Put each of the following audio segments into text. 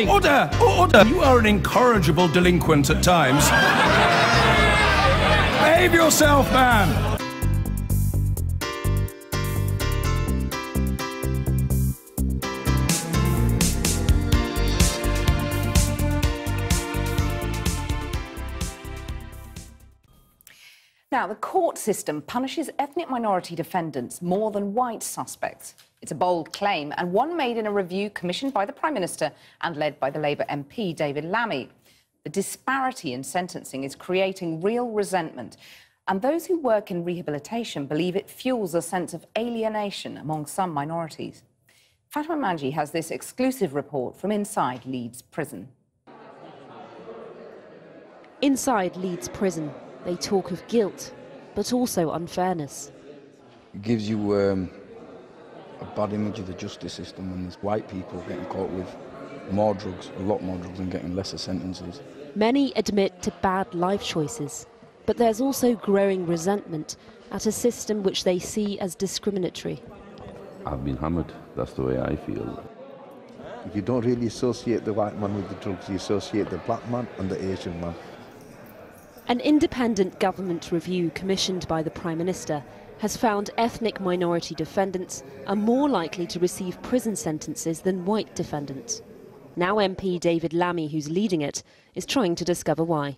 Order! Order! You are an incorrigible delinquent at times. Behave yourself, man! Now, the court system punishes ethnic minority defendants more than white suspects. It's a bold claim, and one made in a review commissioned by the Prime Minister and led by the Labour MP David Lammy. The disparity in sentencing is creating real resentment, and those who work in rehabilitation believe it fuels a sense of alienation among some minorities. Fatima Manji has this exclusive report from inside Leeds Prison. Inside Leeds Prison, they talk of guilt, but also unfairness. It gives you a bad image of the justice system when there's white people getting caught with more drugs, a lot more drugs, and getting lesser sentences. Many admit to bad life choices, but there's also growing resentment at a system which they see as discriminatory. I've been hammered, that's the way I feel. You don't really associate the white man with the drugs, you associate the black man and the Asian man. An independent government review commissioned by the Prime Minister has found ethnic minority defendants are more likely to receive prison sentences than white defendants. Now MP David Lammy, who's leading it, is trying to discover why.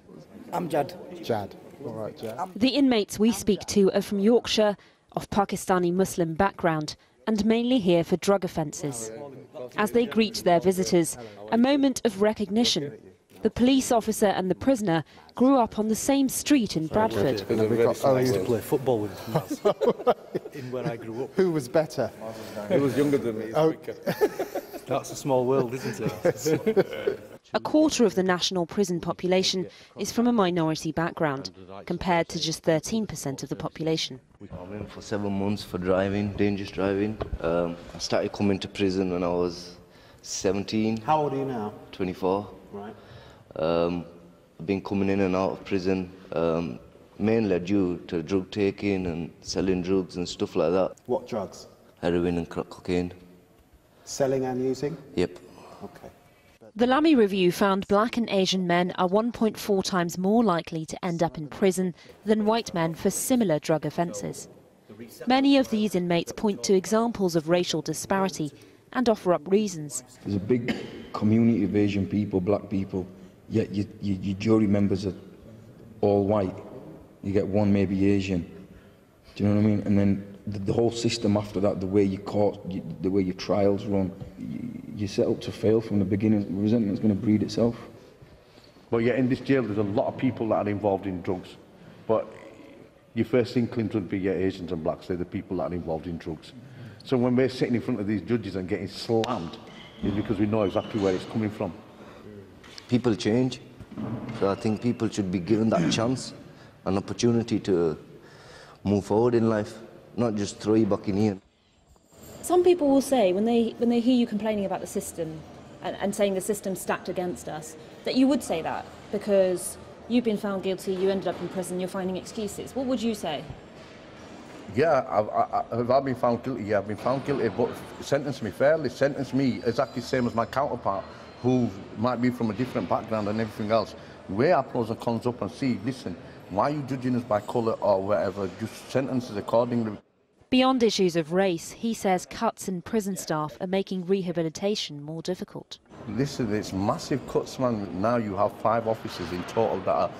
I'm Jad. Jad. All right, Jad. The inmates we speak to are from Yorkshire, of Pakistani Muslim background, and mainly here for drug offences. As they greet their visitors, a moment of recognition. The police officer and the prisoner grew up on the same street in Bradford. I used to play football with him when I grew up. Who was better? He was younger than me. That's a small world, isn't it? A quarter of the national prison population is from a minority background, compared to just 13% of the population. I'm in for 7 months for driving, dangerous driving. I started coming to prison when I was 17. How old are you now? 24. Right. I've been coming in and out of prison, mainly due to drug taking and selling drugs and stuff like that. What drugs? Heroin and crack cocaine. Selling and using? Yep. Okay. The Lammy review found black and Asian men are 1.4 times more likely to end up in prison than white men for similar drug offences. Many of these inmates point to examples of racial disparity and offer up reasons. There's a big community of Asian people, black people, yet your jury members are all white. You get one maybe Asian. Do you know what I mean? And then the whole system after that, the way you court, the way your trials run, you're set up to fail from the beginning. Resentment's going to breed itself. But yeah, in this jail, there's a lot of people that are involved in drugs. But your first inklings would be Asians and blacks. They're the people that are involved in drugs. So when we're sitting in front of these judges and getting slammed, it's because we know exactly where it's coming from. People change, so I think people should be given that chance, an opportunity to move forward in life, not just throw you back in here. Some people will say, when they hear you complaining about the system and saying the system's stacked against us, that you would say that because you've been found guilty, you ended up in prison, you're finding excuses. What would you say? Yeah, have I been found guilty? Yeah, I've been found guilty, but sentence me fairly, sentence me exactly the same as my counterpart, who might be from a different background and everything else. Weigh our pros and cons up and see, listen, why are you judging us by colour or whatever? Just sentence us accordingly. Beyond issues of race, he says cuts in prison staff are making rehabilitation more difficult. Listen, it's massive cuts, man. Now you have 5 officers in total that are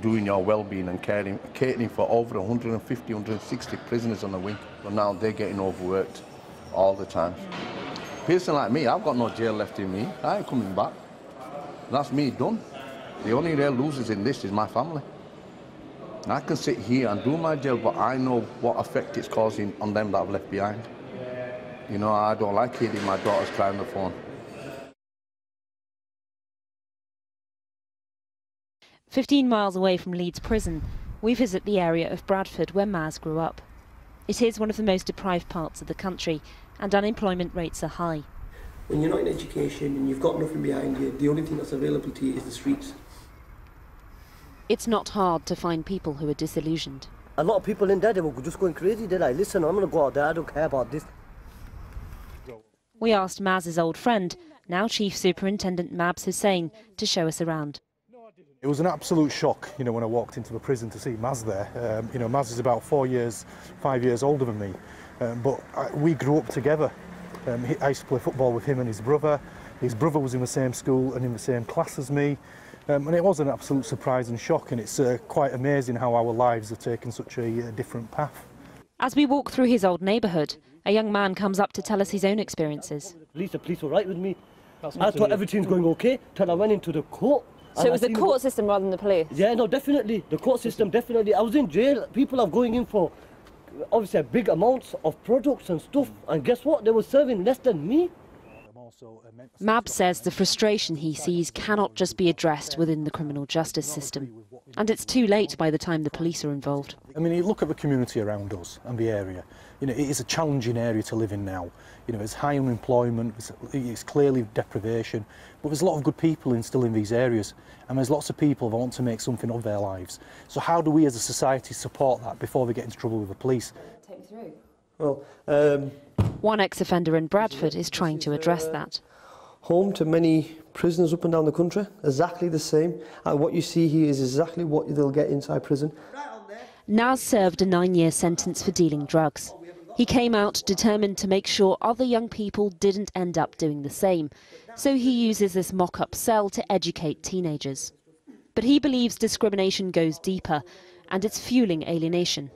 doing your well-being and catering for over 150, 160 prisoners on the wing. But now they're getting overworked all the time. A person like me, I've got no jail left in me. I ain't coming back. That's me done. The only real losers in this is my family. I can sit here and do my jail, but I know what effect it's causing on them that I've left behind. You know, I don't like hearing my daughters cry on the phone. 15 miles away from Leeds Prison, we visit the area of Bradford where Maz grew up. It is one of the most deprived parts of the country, and unemployment rates are high. When you're not in education and you've got nothing behind you, the only thing that's available to you is the streets. It's not hard to find people who are disillusioned. A lot of people in there, they were just going crazy. They're like, listen, I'm going to go out there, I don't care about this. We asked Maz's old friend, Now Chief Superintendent Mabs Hussain to show us around. It was an absolute shock, you know, when I walked into the prison to see Maz there. You know, Maz is about 5 years older than me, but we grew up together. I used to play football with him and his brother. His brother was in the same school and in the same class as me. And it was an absolute surprise and shock, and it's quite amazing how our lives have taken such a different path. As we walk through his old neighbourhood, a young man comes up to tell us his own experiences. The police were right with me. I thought everything's going okay till I went into the court. So it was the court system rather than the police? Yeah, no, definitely. The court system, definitely. I was in jail. People are going in for, obviously, big amounts of products and stuff. And guess what? They were serving less than me. Mabs says the frustration he sees cannot just be addressed within the criminal justice system. And it's too late by the time the police are involved. I mean, you look at the community around us and the area. You know, it is a challenging area to live in now. You know, there's high unemployment, it's clearly deprivation, but there's a lot of good people still in these areas, and there's lots of people that want to make something of their lives. So how do we as a society support that before they get into trouble with the police? Take me through. Well, one ex-offender in Bradford is trying to address that. Home to many prisoners up and down the country, exactly the same. And what you see here is exactly what they'll get inside prison. Naz served a 9-year sentence for dealing drugs. He came out determined to make sure other young people didn't end up doing the same. So he uses this mock-up cell to educate teenagers. But he believes discrimination goes deeper, and it's fueling alienation.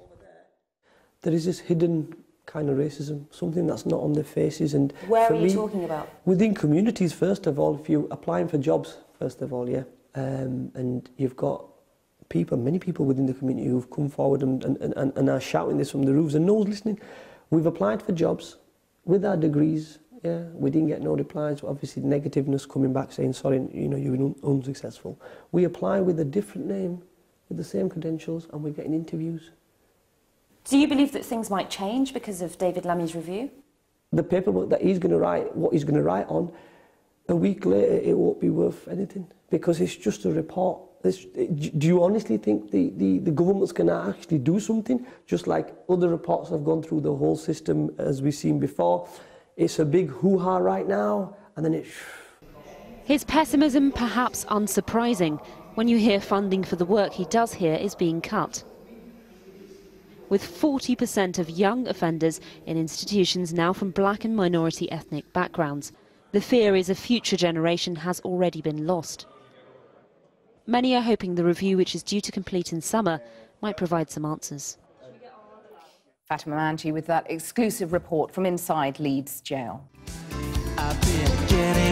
There is this hidden kind of racism, something that's not on their faces. And where are you talking about? Within communities, first of all, if you're applying for jobs, first of all, yeah, and you've got people, many people within the community who've come forward and are shouting this from the roofs, and no one's listening. We've applied for jobs with our degrees, yeah, we didn't get no replies, obviously negativeness coming back saying, sorry, you know, you've been unsuccessful. We apply with a different name, with the same credentials, and we're getting interviews. Do you believe that things might change because of David Lammy's review? The paperwork that he's going to write, what he's going to write on, a week later it won't be worth anything because it's just a report. Do you honestly think the government's going to actually do something? Just like other reports have gone through the whole system as we've seen before. It's a big hoo-ha right now, and then it's... His pessimism perhaps unsurprising when you hear funding for the work he does here is being cut. With 40% of young offenders in institutions now from black and minority ethnic backgrounds, the fear is a future generation has already been lost. Many are hoping the review, which is due to complete in summer, might provide some answers. Fatima Manji with that exclusive report from inside Leeds jail. I've been getting